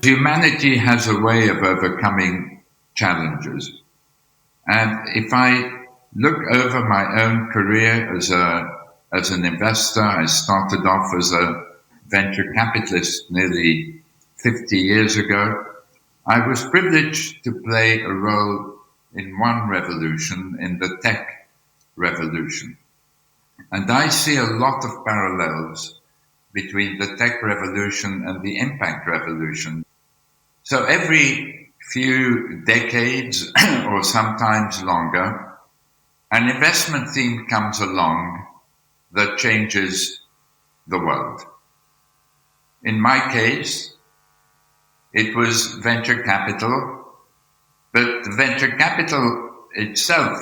humanity has a way of overcoming challenges. And if I look over my own career as an investor, I started off as a venture capitalist nearly 50 years ago. I was privileged to play a role in one revolution, in the tech revolution. And I see a lot of parallels between the tech revolution and the impact revolution. So every few decades or sometimes longer, an investment theme comes along that changes the world. In my case, it was venture capital, but venture capital itself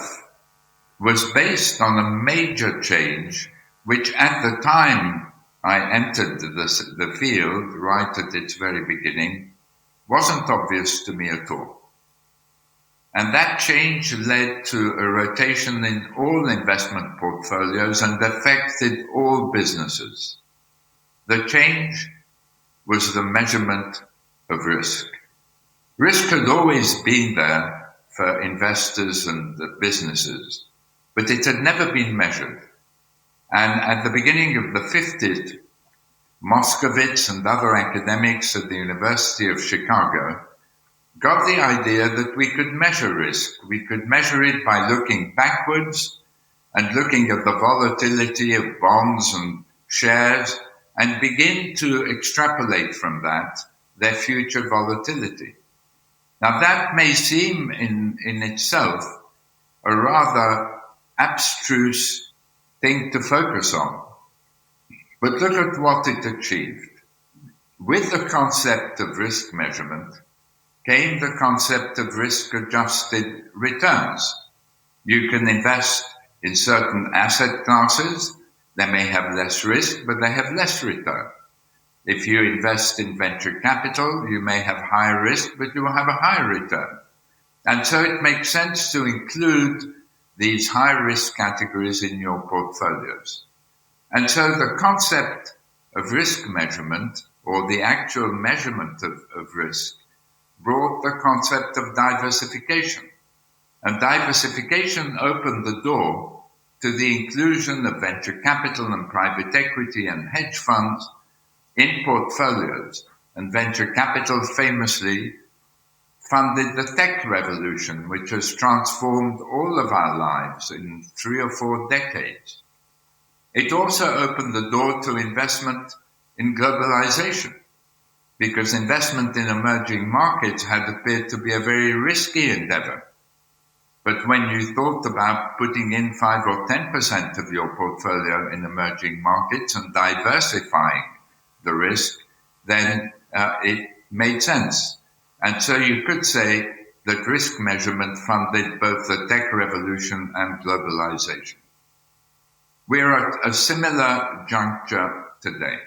was based on a major change, which at the time I entered the field, right at its very beginning, wasn't obvious to me at all. And that change led to a rotation in all investment portfolios and affected all businesses. The change was the measurement of risk. Risk had always been there for investors and the businesses, but it had never been measured. And at the beginning of the 50s, Moskovitz and other academics at the University of Chicago got the idea that we could measure risk. We could measure it by looking backwards and looking at the volatility of bonds and shares and begin to extrapolate from that their future volatility. Now that may seem in itself a rather abstruse thing to focus on, but look at what it achieved. With the concept of risk measurement came the concept of risk-adjusted returns. You can invest in certain asset classes. They may have less risk, but they have less return. If you invest in venture capital, you may have higher risk, but you will have a higher return. And so it makes sense to include these high-risk categories in your portfolios. And so the concept of risk measurement, or the actual measurement of risk, brought the concept of diversification. And diversification opened the door to the inclusion of venture capital and private equity and hedge funds in portfolios. And venture capital famously funded the tech revolution, which has transformed all of our lives in 3 or 4 decades. It also opened the door to investment in globalization, because investment in emerging markets had appeared to be a very risky endeavor. But when you thought about putting in 5 or 10% of your portfolio in emerging markets and diversifying the risk, then it made sense. And so you could say that risk measurement funded both the tech revolution and globalization. We're at a similar juncture today.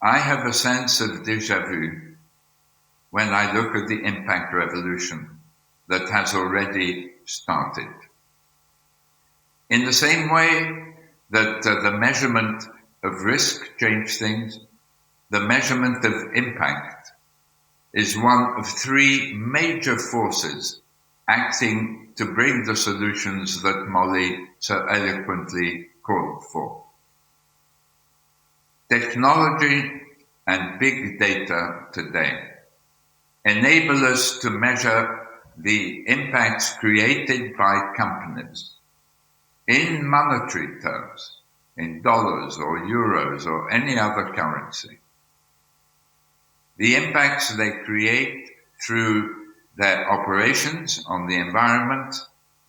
I have a sense of déjà vu when I look at the impact revolution that has already started. In the same way that the measurement of risk changed things, the measurement of impact is one of 3 major forces acting to bring the solutions that Molly so eloquently called for. Technology and big data today enable us to measure the impacts created by companies in monetary terms, in dollars or euros or any other currency. The impacts they create through their operations on the environment,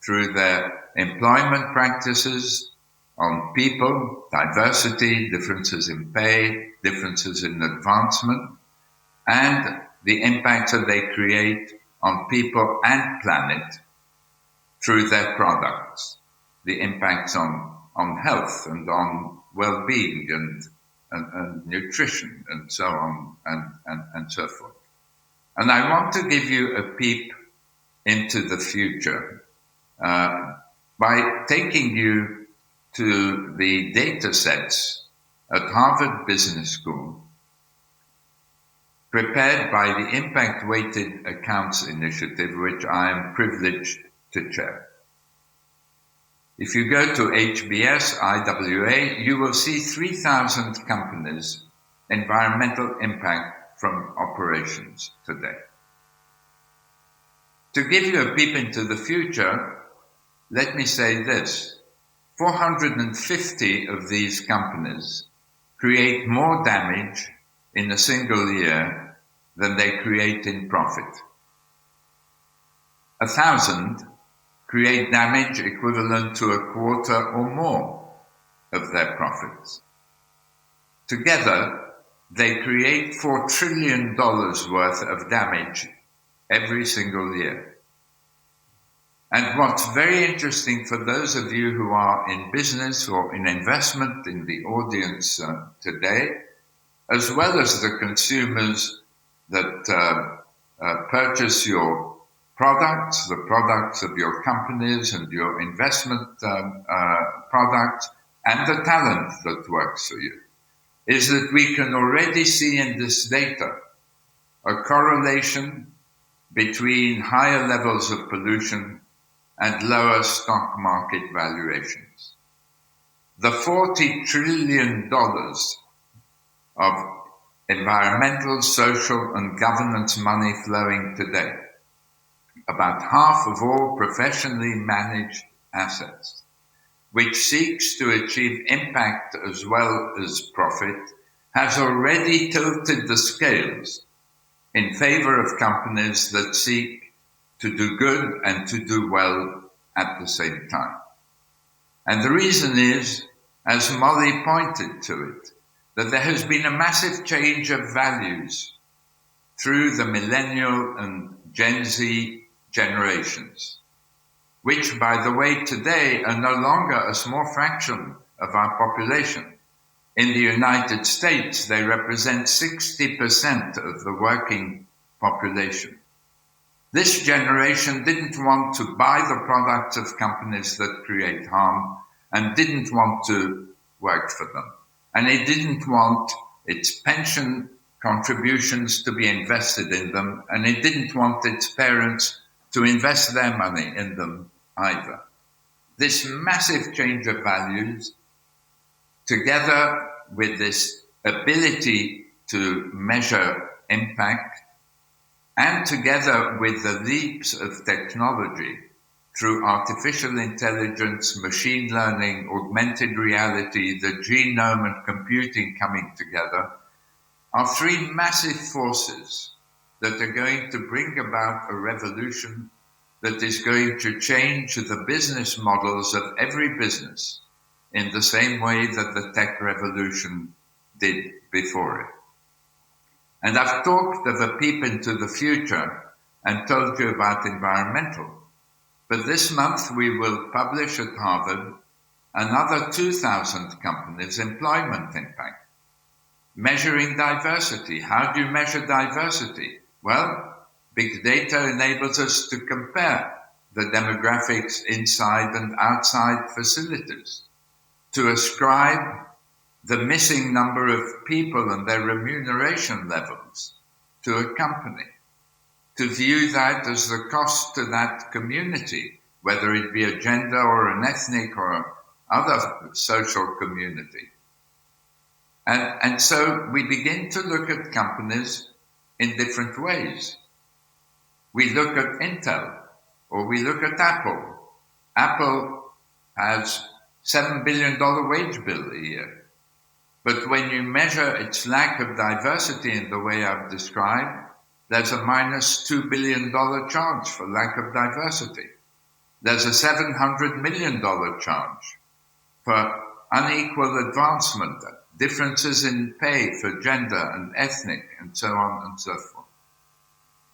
through their employment practices, on people, diversity, differences in pay, differences in advancement, and the impact that they create on people and planet through their products, the impacts on health and on well-being and nutrition and so on and so forth. And I want to give you a peep into the future by taking you to the data sets at Harvard Business School prepared by the Impact Weighted Accounts Initiative, which I am privileged to chair. If you go to HBS IWA, you will see 3,000 companies' environmental impact from operations today. To give you a peep into the future, let me say this: 450 of these companies create more damage in a single year than they create in profit. 1,000 create damage equivalent to a quarter or more of their profits. Together, they create $4 trillion worth of damage every single year. And what's very interesting for those of you who are in business or in investment in the audience today, as well as the consumers that purchase your products, the products of your companies and your investment products, and the talent that works for you, is that we can already see in this data a correlation between higher levels of pollution and lower stock market valuations. The $40 trillion of environmental, social, and governance money flowing today, about half of all professionally managed assets, which seeks to achieve impact as well as profit, has already tilted the scales in favor of companies that seek to do good and to do well at the same time. And the reason is, as Molly pointed to it, that there has been a massive change of values through the millennial and Gen Z generations, which, by the way, today are no longer a small fraction of our population. In the United States, they represent 60% of the working population. This generation didn't want to buy the products of companies that create harm and didn't want to work for them. And it didn't want its pension contributions to be invested in them, and it didn't want its parents to invest their money in them either. This massive change of values, together with this ability to measure impact, and together with the leaps of technology through artificial intelligence, machine learning, augmented reality, the genome and computing coming together, are three massive forces that are going to bring about a revolution that is going to change the business models of every business in the same way that the tech revolution did before it. And I've talked of a peep into the future and told you about environmental. But this month we will publish at Harvard another 2,000 companies' employment impact, measuring diversity. How do you measure diversity? Well, big data enables us to compare the demographics inside and outside facilities, to ascribe the missing number of people and their remuneration levels to a company, to view that as the cost to that community, whether it be a gender or an ethnic or other social community. And so we begin to look at companies in different ways. We look at Intel, or we look at Apple. Apple has $7 billion wage bill a year. But when you measure its lack of diversity in the way I've described, there's a minus $2 billion charge for lack of diversity. There's a $700 million charge for unequal advancement, differences in pay for gender and ethnic, and so on and so forth.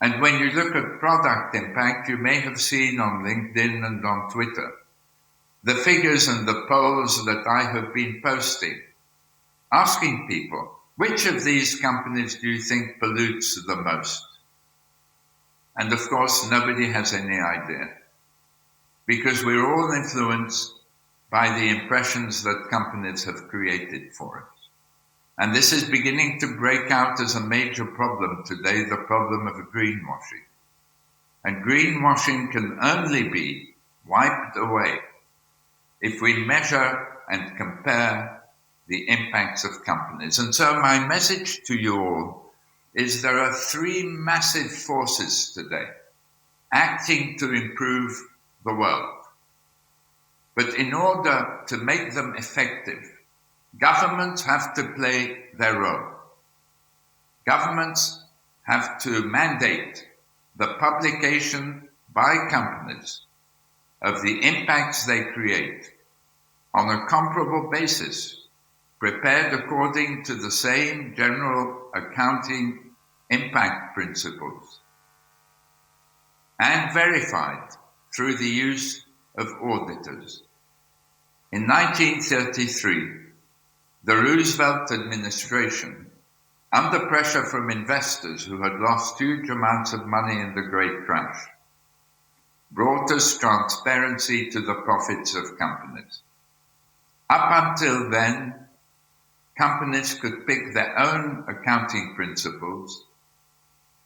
And when you look at product impact, you may have seen on LinkedIn and on Twitter the figures and the polls that I have been posting, asking people, which of these companies do you think pollutes the most? And of course, nobody has any idea, because we're all influenced by the impressions that companies have created for us. And this is beginning to break out as a major problem today, the problem of greenwashing. And greenwashing can only be wiped away if we measure and compare the impacts of companies. And so my message to you all is there are three massive forces today acting to improve the world. But in order to make them effective, governments have to play their role. Governments have to mandate the publication by companies of the impacts they create on a comparable basis, prepared according to the same general accounting impact principles, and verified through the use of auditors. In 1933, the Roosevelt administration, under pressure from investors who had lost huge amounts of money in the Great Crash, brought us transparency to the profits of companies. Up until then, companies could pick their own accounting principles,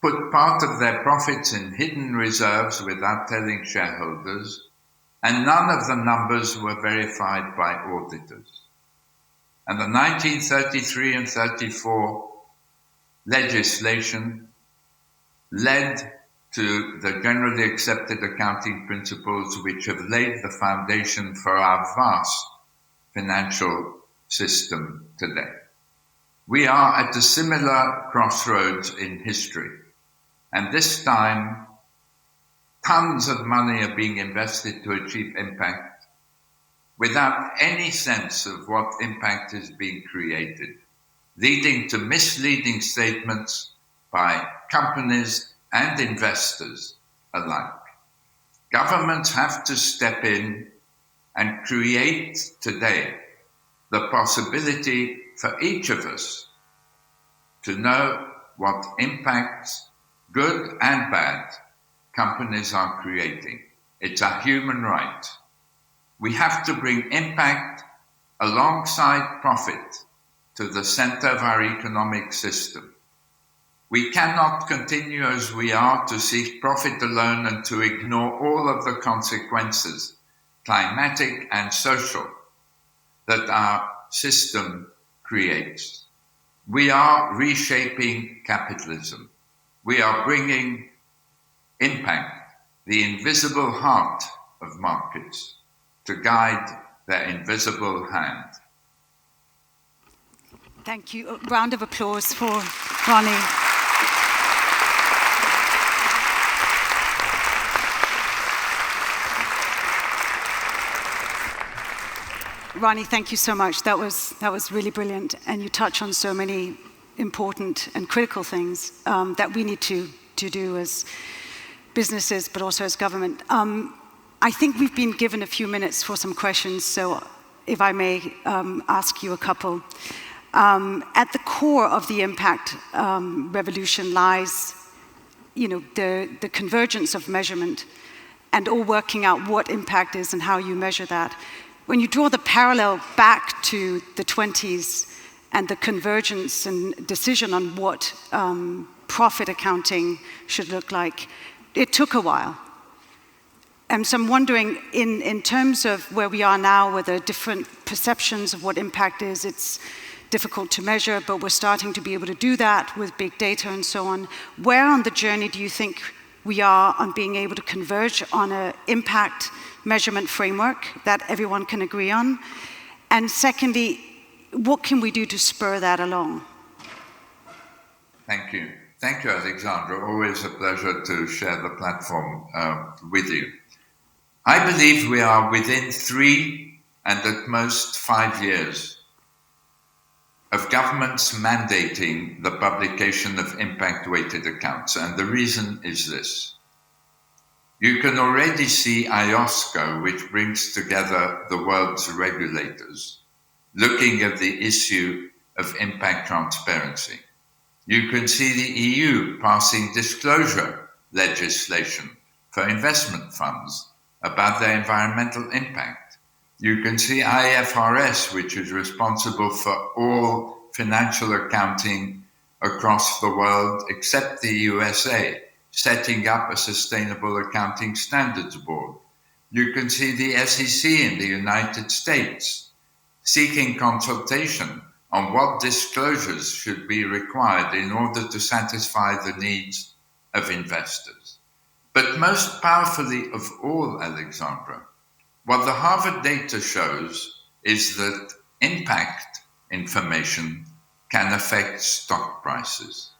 put part of their profits in hidden reserves without telling shareholders, and none of the numbers were verified by auditors. And the 1933 and 34 legislation led to the generally accepted accounting principles which have laid the foundation for our vast financial system today. We are at a similar crossroads in history, and this time tons of money are being invested to achieve impact without any sense of what impact is being created, leading to misleading statements by companies and investors alike. Governments have to step in and create today the possibility for each of us to know what impacts, good and bad, companies are creating. It's a human right. We have to bring impact alongside profit to the center of our economic system. We cannot continue as we are to seek profit alone and to ignore all of the consequences, climatic and social, that our system creates. We are reshaping capitalism. We are bringing impact, the invisible heart of markets, to guide their invisible hand. Thank you. A round of applause for Ronnie. Ronnie, thank you so much. That was really brilliant, and you touch on so many important and critical things that we need to do as businesses, but also as government. I think we've been given a few minutes for some questions, so if I may ask you a couple. At the core of the impact revolution lies, the convergence of measurement and all working out what impact is and how you measure that. When you draw the parallel back to the 20s and the convergence and decision on what profit accounting should look like, it took a while. And so I'm wondering, in terms of where we are now, with the different perceptions of what impact is, it's difficult to measure, but we're starting to be able to do that with big data and so on. Where on the journey do you think we are on being able to converge on an impact measurement framework that everyone can agree on? And secondly, what can we do to spur that along? Thank you. Thank you, Alexandra. Always a pleasure to share the platform with you. I believe we are within 3 and at most 5 years of governments mandating the publication of impact-weighted accounts. And the reason is this. You can already see IOSCO, which brings together the world's regulators, looking at the issue of impact transparency. You can see the EU passing disclosure legislation for investment funds about their environmental impact. You can see IFRS, which is responsible for all financial accounting across the world, except the USA, setting up a Sustainable Accounting Standards Board. You can see the SEC in the United States seeking consultation on what disclosures should be required in order to satisfy the needs of investors. But most powerfully of all, Alexandra, what the Harvard data shows is that impact information can affect stock prices.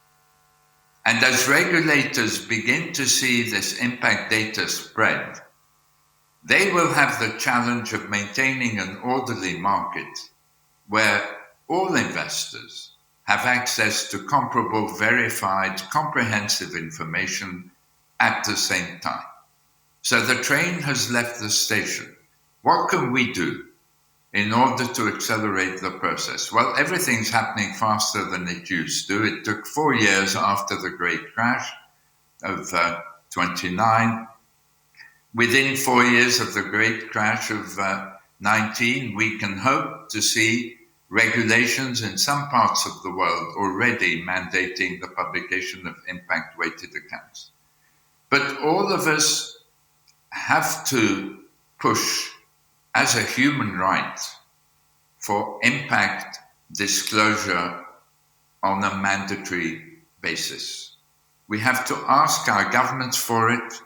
And as regulators begin to see this impact data spread, they will have the challenge of maintaining an orderly market where all investors have access to comparable, verified, comprehensive information at the same time. So the train has left the station. What can we do in order to accelerate the process? Well, everything's happening faster than it used to. It took 4 years after the great crash of 29. Within 4 years of the great crash of 19, we can hope to see regulations in some parts of the world already mandating the publication of impact-weighted accounts. But all of us have to push as a human right for impact disclosure on a mandatory basis. We have to ask our governments for it.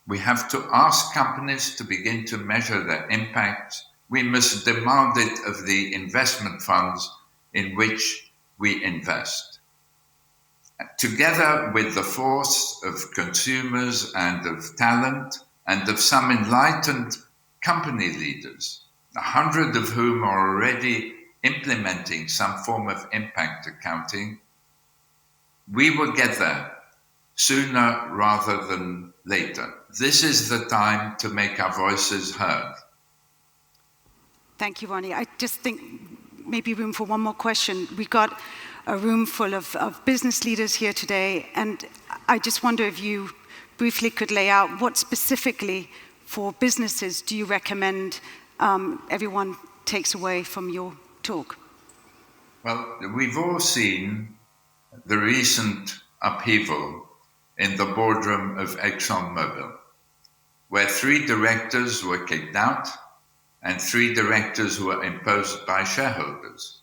We have to ask companies to begin to measure their impact. We must demand it of the investment funds in which we invest. Together with the force of consumers and of talent and of some enlightened company leaders, 100 of whom are already implementing some form of impact accounting, we will get there sooner rather than later. This is the time to make our voices heard. Thank you, Ronnie. I just think maybe room for one more question. We got a room full of business leaders here today, and I just wonder if you briefly could lay out what specifically for businesses do you recommend everyone takes away from your talk? Well, we've all seen the recent upheaval in the boardroom of ExxonMobil, where 3 directors were kicked out and 3 directors were imposed by shareholders.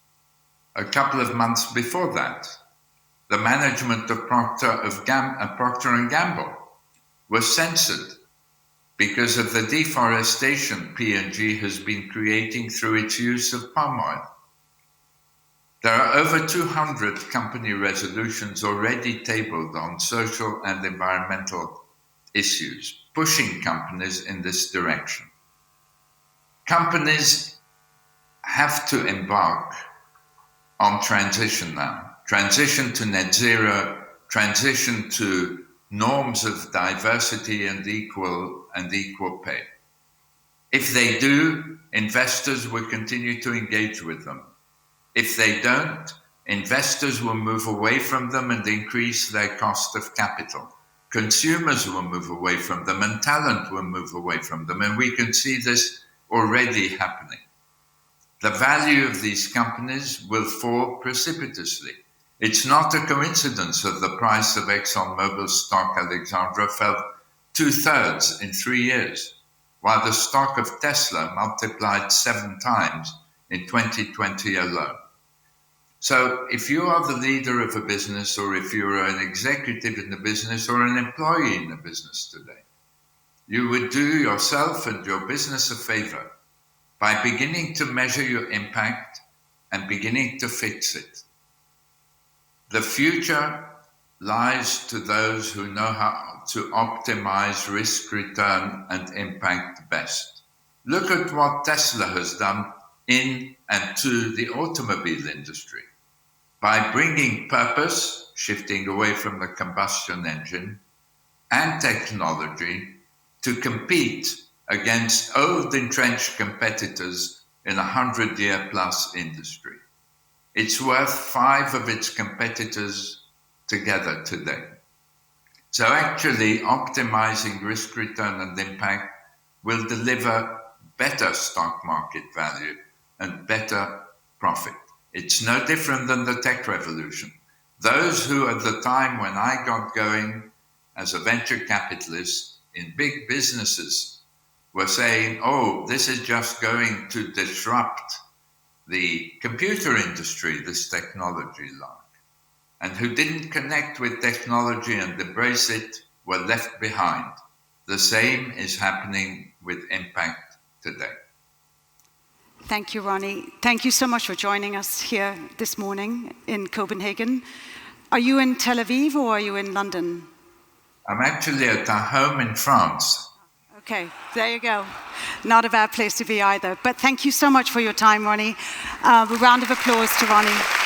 A couple of months before that, the management of Procter & Gamble was censored because of the deforestation P&G has been creating through its use of palm oil. There are over 200 company resolutions already tabled on social and environmental issues, pushing companies in this direction. Companies have to embark on transition now, transition to net zero, transition to norms of diversity and equal pay. If they do, investors will continue to engage with them. If they don't, investors will move away from them and increase their cost of capital. Consumers will move away from them and talent will move away from them. And we can see this already happening. The value of these companies will fall precipitously. It's not a coincidence that the price of ExxonMobil's stock, Alexandra, fell 2/3 in 3 years, while the stock of Tesla multiplied 7 times in 2020 alone. So if you are the leader of a business, or if you're an executive in a business or an employee in a business today, you would do yourself and your business a favor by beginning to measure your impact and beginning to fix it. The future lies to those who know how to optimize risk, return, and impact best. Look at what Tesla has done in and to the automobile industry by bringing purpose, shifting away from the combustion engine, and technology to compete against old entrenched competitors in a 100-year-plus industry. It's worth 5 of its competitors together today. So actually optimizing risk, return, and impact will deliver better stock market value and better profit. It's no different than the tech revolution. Those who at the time when I got going as a venture capitalist in big businesses were saying, oh, this is just going to disrupt the computer industry, this technology like, and who didn't connect with technology and embrace it were left behind. The same is happening with impact today. Thank you, Ronnie. Thank you so much for joining us here this morning in Copenhagen. Are you in Tel Aviv or are you in London? I'm actually at our home in France. Okay, there you go. Not a bad place to be either. But thank you so much for your time, Ronnie. A round of applause to Ronnie.